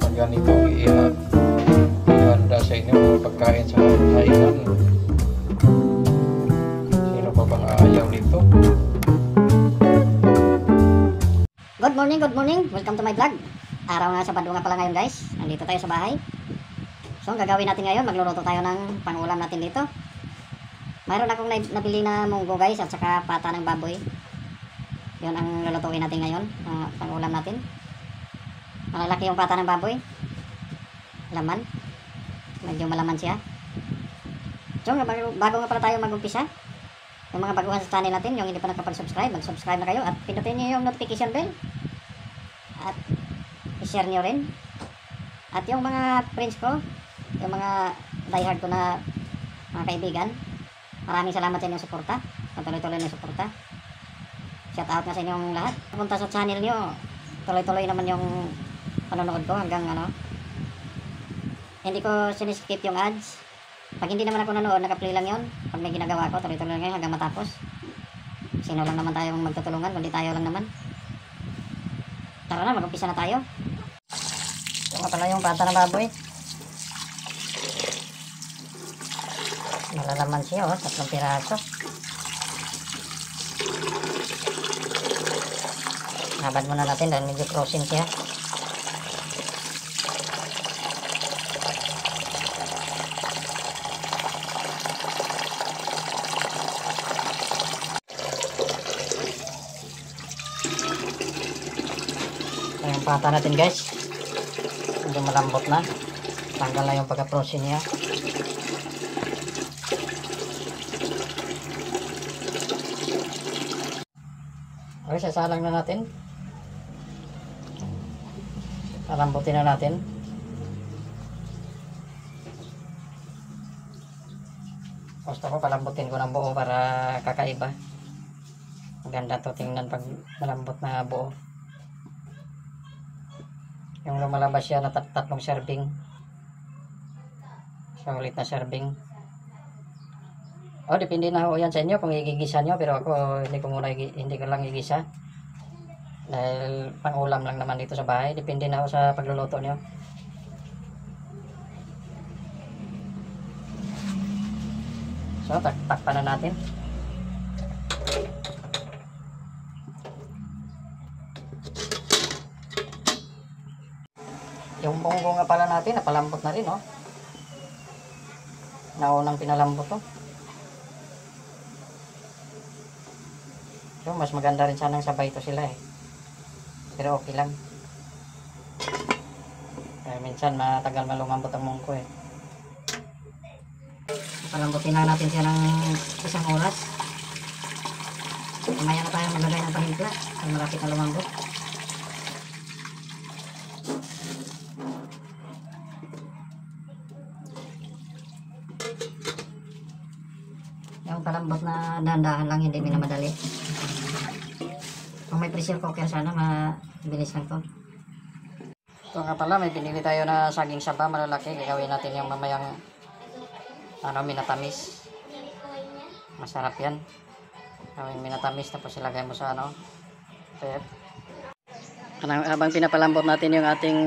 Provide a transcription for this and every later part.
Pag ganito ihanda sa inyo mga pagkain sa hainan, sino pa bang ayaw nito? Good morning, welcome to my vlog. Araw nga Sabado nga pala ngayon guys. Nandito tayo sa bahay. So ang gagawin natin ngayon, magluluto tayo ng pangulam natin dito. Mayroon akong nabili na munggo guys at saka pata ng baboy. Yun ang lulutuin natin ngayon, pangulam natin. Malalaki yung pata ng baboy. Laman. Medyo malaman siya. So bago nga pala tayo mag-umpisa, yung mga baguhan sa channel natin, yung hindi pa nakapag-subscribe, mag-subscribe na kayo at pindutin nyo yung notification bell. At i-share nyo rin. At yung mga friends ko, yung mga diehard ko na mga kaibigan, maraming salamat sa inyong suporta. Patuloy-tuloy na suporta. Shout out na sa inyong lahat. Punta sa channel nyo, tuloy-tuloy naman yung panonood ko hanggang hindi ko siniskip yung ads. Pag hindi naman ako nanood, naka-play lang yun. Pag may ginagawa ko, tuloy-tuloy lang hanggang matapos. Sino lang naman tayong magtutulungan, kundi tayo lang naman. Tara na, mag-umpisa na tayo. Ito nga pala yung pata ng baboy. Malalaman siya, 3 piraso. Habad muna natin dahil medyo frozen siya. Yung pata natin guys, medyo malambot na, tanggal na yung pagka-frozen niya. Okay, sasalang na natin, palambutin na natin. Gusto ko palambutin ko ng buo para kakaiba. Maganda to tingnan pag malambot na buo. Yung lumalabas siya na tatlong serving. Sulit na serving. Depende na ho yan sa inyo kung igigisa nyo. Pero ako hindi ko lang igisa. Dahil pangulam lang naman dito sa bahay. Depende na ho sa pagluluto nyo. So, takpan na natin. Yung munggo nga pala natin, napalambot na rin, oh. Naunang pinalambot to. So, mas maganda rin sanang sabay to sila, eh. Pero okay lang. Kaya minsan, matagal malumambot ang munggo, eh. Palambutin na natin siya ng 1 oras. Mamaya na tayo maglagay ng pahimpla. Ang malapit na lumambot. Yung palambot na dahan-dahan lang, hindi minamadali. Kung may pressure cooker sana, mabilis lang to. Ito nga pala, may binili tayo na saging saba malalaki. Gagawin natin yung mamayang minatamis. Masarap yan. Gawin minatamis, tapos ilagay mo sa pep. Habang pinapalambot natin yung ating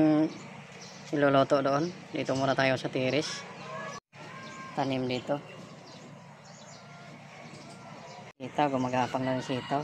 siluluto doon, dito muna tayo sa tiris. Tanim dito. Sitaw, gumagapang na ng sitaw.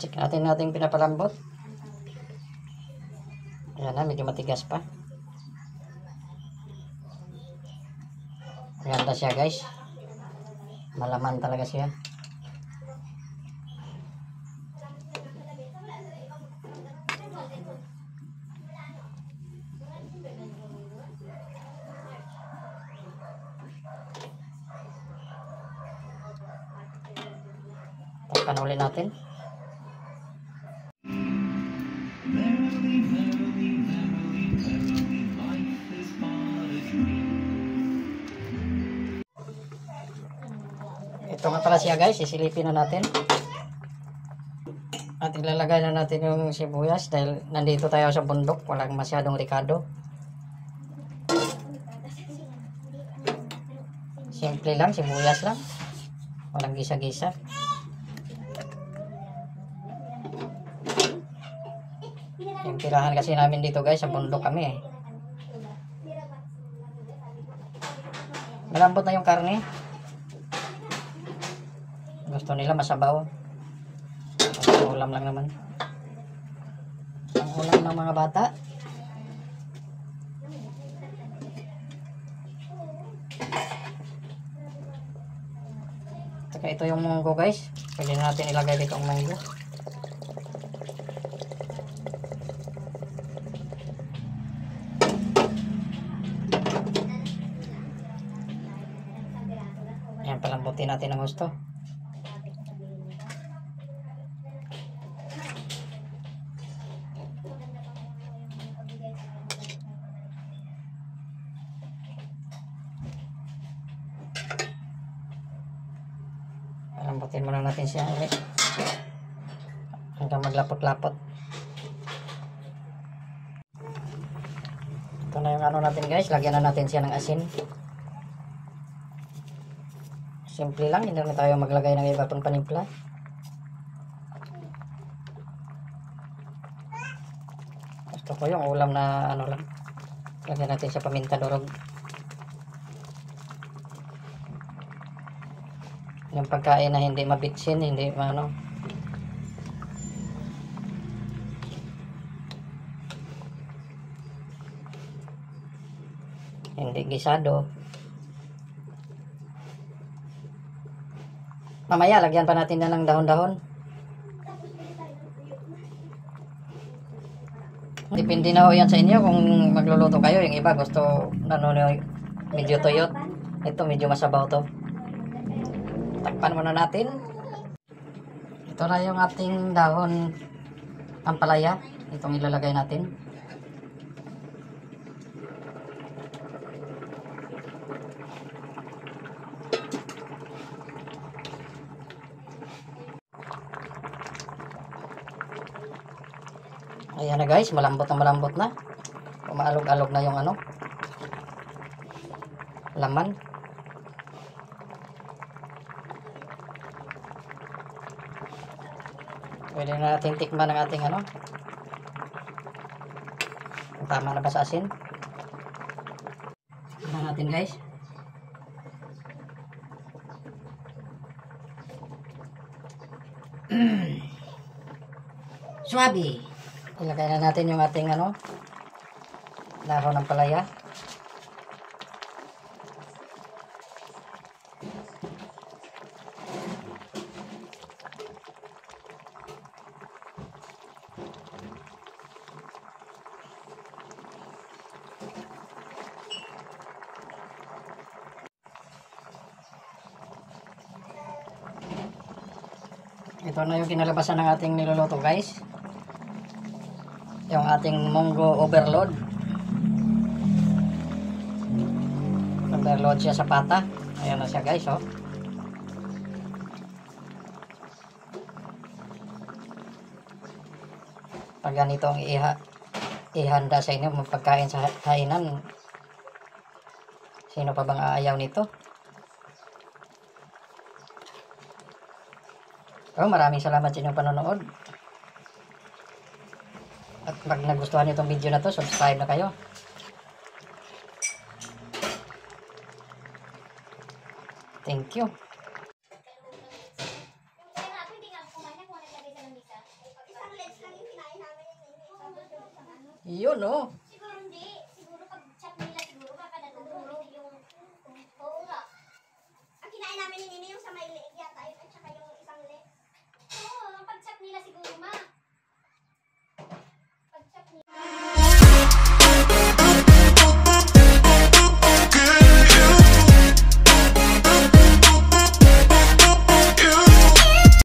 Check natin pinapalambot. Ayan na, medyo matigas pa. Maganda siya guys. Malaman talaga siya. Tikman ulit natin. Ito nga pala siya guys, isilipin na natin. At ilalagay na natin yung sibuyas dahil nandito tayo sa bundok, walang masyadong rikado. Simple lang, sibuyas lang. Walang gisa-gisa. Yung tirahan kasi namin dito guys, sa bundok kami eh. Malambot na yung karne. Gusto nila masabaw. Ulam lang naman. Ang ulam ng mga bata. Saka ito yung munggo guys. Pwede na natin ilagay dito ang munggo. Ayan, palambutin natin ng gusto. Lambutin muna natin siya ulit hanggang maglapot-lapot. Ito na yung ano natin guys, lagyan na natin siya ng asin. Simple lang, hindi na tayo maglagay ng iba pang panimpla. Gusto ko yung ulam na ano lang, lagyan natin sa paminta durog. Yung pagkain na hindi mabitsin, hindi ano. Hindi gisado. Mamaya lagyan pa natin na ng dahon-dahon. Depende na ho yan sa inyo kung magluluto kayo. Yung iba gusto medyo tuyot. Ito medyo masabaw to. Takpan muna natin. Ito na yung ating dahon ampalaya. Itong ilalagay natin. Ayan na guys, malambot na. Umaalog-alog na yung ano, laman. Pwede na natin tikman ng ating ano. Tama na ba sa asin? Tignan natin guys. Swabe. Ilagay na natin yung ating ano, dahon ng palaya. Ito na yung kinalabasan ng ating niluluto guys. Yung ating munggo overload. Overload siya sa pata. Ayan na siya guys, oh. Pag ganito ang ihanda sa inyo, magpagkain sa hainan, sino pa bang aayaw nito? Oh, maraming salamat sa inyong panonood. At pag nagustuhan niyo itong video na to, subscribe na kayo. Thank you. Yun, oh.